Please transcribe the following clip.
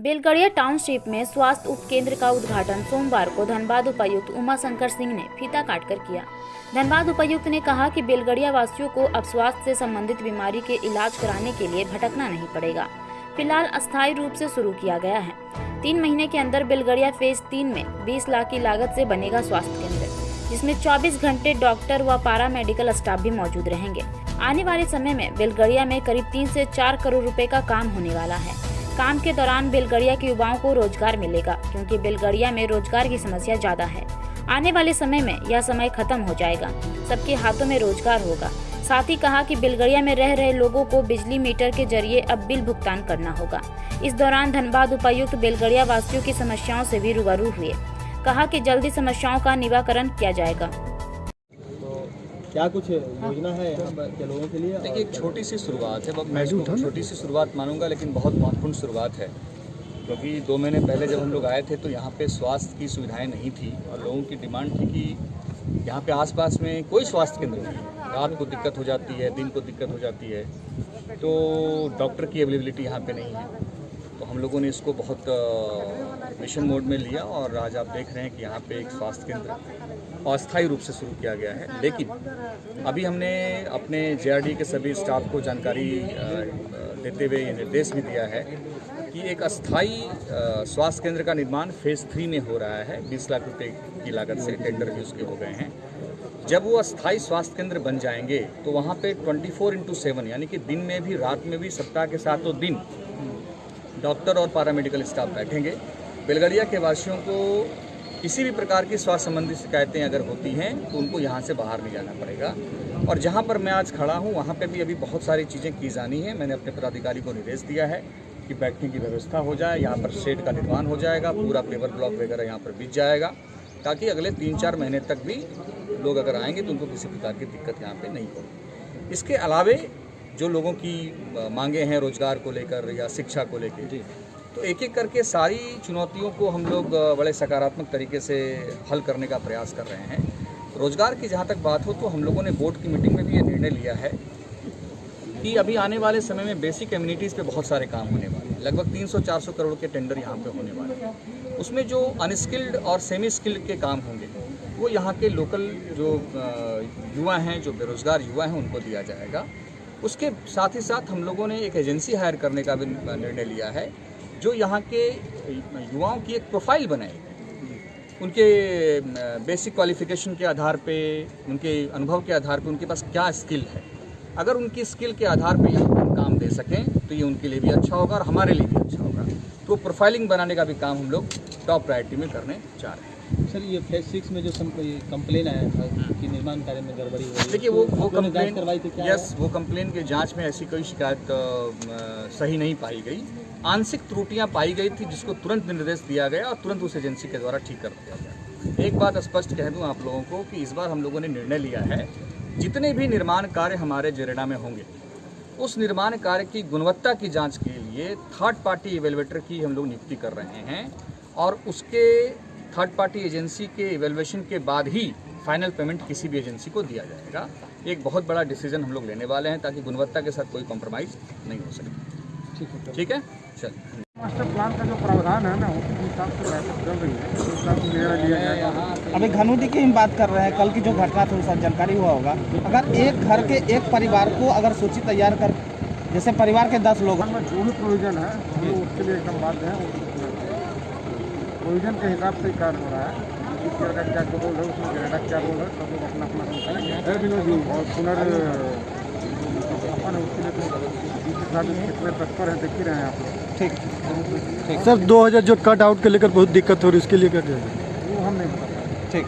Belgharia township में स्वास्थ्य उप केंद्र का उद्घाटन सोमवार को धनबाद उपायुक्त उमा शंकर सिंह ने फीता काटकर किया। धनबाद उपायुक्त ने कहा कि बेलगड़िया वासियों को अब स्वास्थ्य से संबंधित बीमारी के इलाज कराने के लिए भटकना नहीं पड़ेगा। फिलहाल अस्थायी रूप से शुरू किया गया है। 3 महीने के अंदर बेलगड़िया फेज 3 में 20 लाख की लागत से बनेगा स्वास्थ्य केंद्र, जिसमें 24 घंटे डॉक्टर व पारा मेडिकल स्टाफ भी मौजूद रहेंगे। आने वाले समय में बेलगड़िया में करीब 3 से 4 करोड़ रुपए का काम होने वाला है। काम के दौरान बेलगड़िया के युवाओं को रोजगार मिलेगा, क्योंकि बेलगड़िया में रोजगार की समस्या ज्यादा है। आने वाले समय में यह समय खत्म हो जाएगा, सबके हाथों में रोजगार होगा। साथ ही कहा कि बेलगड़िया में रह रहे लोगों को बिजली मीटर के जरिए अब बिल भुगतान करना होगा। इस दौरान धनबाद उपायुक्त बेलगड़िया वासियों की समस्याओं से भी रूबरू हुए। कहा कि जल्दी समस्याओं का निवारण किया जाएगा। क्या कुछ योजना है यहाँ पर लोगों के लिए? देखिए, एक छोटी सी शुरुआत है, मैं इसको छोटी सी शुरुआत मानूंगा, लेकिन बहुत महत्वपूर्ण शुरुआत है। क्योंकि 2 महीने पहले जब हम लोग आए थे तो यहाँ पे स्वास्थ्य की सुविधाएं नहीं थी और लोगों की डिमांड थी कि यहाँ पे आसपास में कोई स्वास्थ्य केंद्र नहीं। रात को दिक्कत हो जाती है, दिन को दिक्कत हो जाती है, तो डॉक्टर की अवेलेबिलिटी यहाँ पे नहीं है। तो हम लोगों ने इसको बहुत मिशन मोड में लिया और आज आप देख रहे हैं कि यहाँ पे एक स्वास्थ्य केंद्र अस्थायी रूप से शुरू किया गया है। लेकिन अभी हमने अपने जेआरडी के सभी स्टाफ को जानकारी देते हुए ये निर्देश भी दिया है कि एक अस्थायी स्वास्थ्य केंद्र का निर्माण फेज़ 3 में हो रहा है। 20 लाख रुपए की लागत से टेंडर भी उसके हो गए हैं। जब वो अस्थायी स्वास्थ्य केंद्र बन जाएंगे तो वहाँ पे 24/7 यानी कि दिन में भी रात में भी सप्ताह के 7 दिन डॉक्टर और पैरामेडिकल स्टाफ बैठेंगे। बेलगड़िया के वासियों को किसी भी प्रकार की स्वास्थ्य संबंधी शिकायतें अगर होती हैं तो उनको यहाँ से बाहर नहीं जाना पड़ेगा। और जहाँ पर मैं आज खड़ा हूँ वहाँ पे भी अभी बहुत सारी चीज़ें की जानी है। मैंने अपने पदाधिकारी को निर्देश दिया है कि बैठने की व्यवस्था हो जाए, यहाँ पर शेड का निर्माण हो जाएगा, पूरा पेपर ब्लॉक वगैरह यहाँ पर बिछ जाएगा, ताकि अगले 3-4 महीने तक भी लोग अगर आएंगे तो उनको किसी प्रकार की दिक्कत यहाँ पर नहीं होगी। इसके अलावे जो लोगों की मांगे हैं रोजगार को लेकर या शिक्षा को लेकर, तो एक एक करके सारी चुनौतियों को हम लोग बड़े सकारात्मक तरीके से हल करने का प्रयास कर रहे हैं। रोजगार की जहाँ तक बात हो तो हम लोगों ने बोर्ड की मीटिंग में भी ये निर्णय लिया है कि अभी आने वाले समय में बेसिक कम्युनिटीज़ पे बहुत सारे काम होने वाले हैं। लगभग 300-400 करोड़ के टेंडर यहाँ पे होने वाले हैं। उसमें जो अनस्किल्ड और सेमी स्किल्ड के काम होंगे वो यहाँ के लोकल जो युवा हैं, जो बेरोजगार युवा हैं, उनको दिया जाएगा। उसके साथ ही साथ हम लोगों ने एक एजेंसी हायर करने का भी निर्णय लिया है, जो यहाँ के युवाओं की एक प्रोफाइल बनाएगी। उनके बेसिक क्वालिफिकेशन के आधार पे, उनके अनुभव के आधार पे उनके पास क्या स्किल है, अगर उनकी स्किल के आधार पे यहाँ पर काम दे सकें तो ये उनके लिए भी अच्छा होगा और हमारे लिए भी अच्छा होगा। तो प्रोफाइलिंग बनाने का भी काम हम लोग टॉप प्रायोरिटी में करने जा रहे हैं। सर, ये फेज 6 में जो कंप्लेन आया था कि निर्माण कार्य में गड़बड़ी हो रही है, देखिए वो कंप्लेन करवाई थी क्या? यस, वो कंप्लेन के जांच में ऐसी कोई शिकायत सही नहीं पाई गई। आंशिक त्रुटियां पाई गई थी, जिसको तुरंत निर्देश दिया गया और तुरंत उस एजेंसी के द्वारा ठीक कर दिया गया। एक बात स्पष्ट कह दूं आप लोगों को कि इस बार हम लोगों ने निर्णय लिया है, जितने भी निर्माण कार्य हमारे जेरेडा में होंगे उस निर्माण कार्य की गुणवत्ता की जांच के लिए थर्ड पार्टी इवेलुएटर की हम लोग नियुक्ति कर रहे हैं और उसके थर्ड पार्टी एजेंसी के इवेलुएशन के बाद ही फाइनल पेमेंट किसी भी एजेंसी को दिया जाएगा। एक बहुत बड़ा डिसीजन हम लोग लेने वाले हैं ताकि गुणवत्ता के साथ कोई कॉम्प्रोमाइज़ नहीं हो सके। ठीक है, चलिए। मास्टर प्लान का जो प्रावधान है ना, उस हिसाब से बैठक चल रही है, उस हिसाब से निर्णय लिया जाएगा। अभी घनौटी की हम बात कर रहे हैं। कल की जो घटना थी उसका जानकारी हुआ होगा। अगर एक घर के एक परिवार को अगर सूची तैयार कर, जैसे परिवार के 10 लोग, जो भी प्रोविजन है हम लोग उसके लिए एकदम बाध्य हैं। प्रोविजन के हिसाब से कार्य हो रहा है। इस तरह का क्या बोल रहे उसमें जेरेडा क्या बोल रहे, सब लोग अपना अपना और पुनर्स्थापन है, उसके लिए कितने तत्पर हैं देख ही रहे हैं आप लोग। ठीक सर, 2000 जो कट आउट के लेकर बहुत दिक्कत हो रही है, उसके लिए क्या करेंगे? वो हम नहीं बता। ठीक।